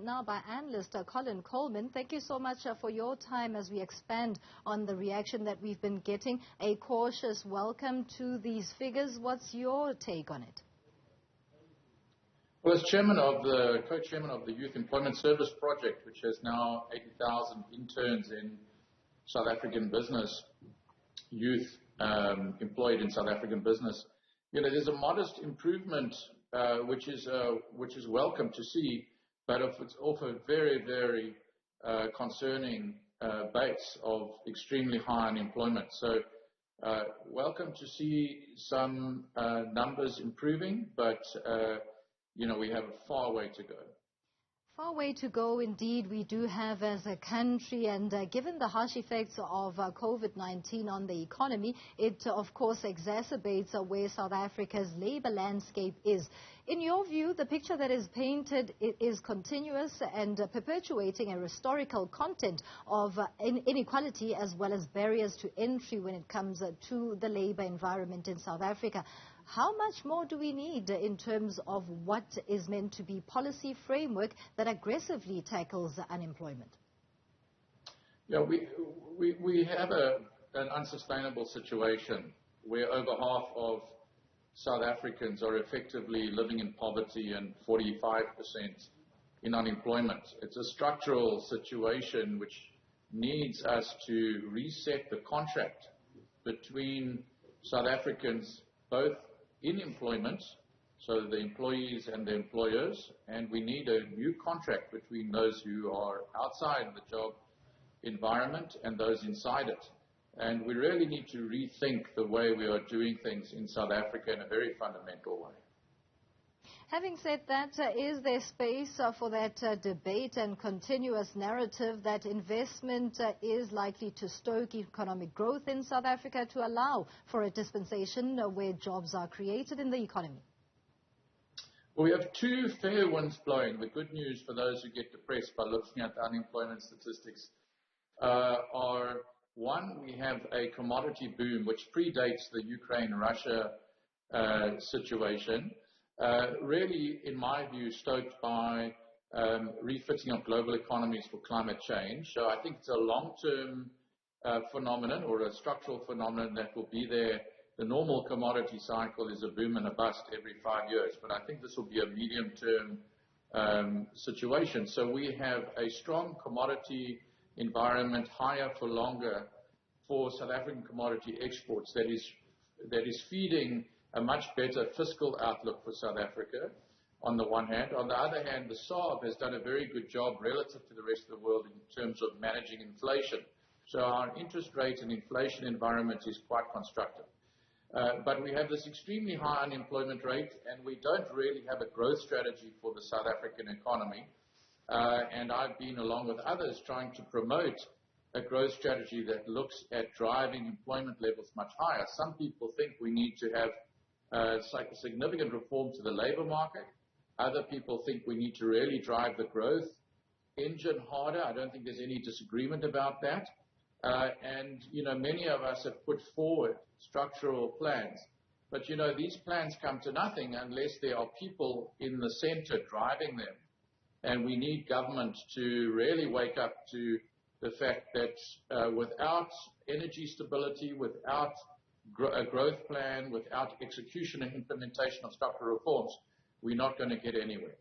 joined now by analyst Colin Coleman. Thank you so much for your time as we expand on the reaction that we've been getting. A cautious welcome to these figures. What's your take on it? Well, as co-chairman of the Youth Employment Service Project, which has now 80,000 interns in South African business, youth employed in South African business, there's a modest improvement, which is welcome to see, but it's also very, very concerning base of extremely high unemployment. So, welcome to see some numbers improving, but we have a far way to go. Far way to go indeed we do have as a country, and given the harsh effects of COVID-19 on the economy, it of course exacerbates where South Africa's labour landscape is. In your view, the picture that is painted is continuous and perpetuating a historical content of inequality as well as barriers to entry when it comes to the labour environment in South Africa. How much more do we need in terms of what is meant to be policy framework that aggressively tackles unemployment? Yeah, we have an unsustainable situation where over half of South Africans are effectively living in poverty and 45% in unemployment. It's a structural situation which needs us to reset the contract between South Africans, both in employment, so the employees and the employers, and we need a new contract between those who are outside the job environment and those inside it. And we really need to rethink the way we are doing things in South Africa in a very fundamental way. Having said that, is there space for that debate and continuous narrative that investment is likely to stoke economic growth in South Africa to allow for a dispensation where jobs are created in the economy? Well, we have two fair winds blowing. The good news for those who get depressed by looking at unemployment statistics are, one, we have a commodity boom which predates the Ukraine-Russia situation. Really, in my view, stoked by refitting of global economies for climate change. So I think it's a long-term phenomenon or a structural phenomenon that will be there. The normal commodity cycle is a boom and a bust every 5 years, but I think this will be a medium-term situation. So we have a strong commodity environment, higher for longer, for South African commodity exports that is feeding a much better fiscal outlook for South Africa on the one hand. On the other hand, the SARB has done a very good job relative to the rest of the world in terms of managing inflation. So our interest rate and inflation environment is quite constructive. But we have this extremely high unemployment rate, and we don't really have a growth strategy for the South African economy. And I've been, along with others, trying to promote a growth strategy that looks at driving employment levels much higher. Some people think we need to have significant reform to the labor market. Other people think we need to really drive the growth engine harder. I don't think there's any disagreement about that. And many of us have put forward structural plans. But, these plans come to nothing unless there are people in the center driving them. And we need government to really wake up to the fact that without energy stability, without a growth plan, without execution and implementation of structural reforms, we're not going to get anywhere.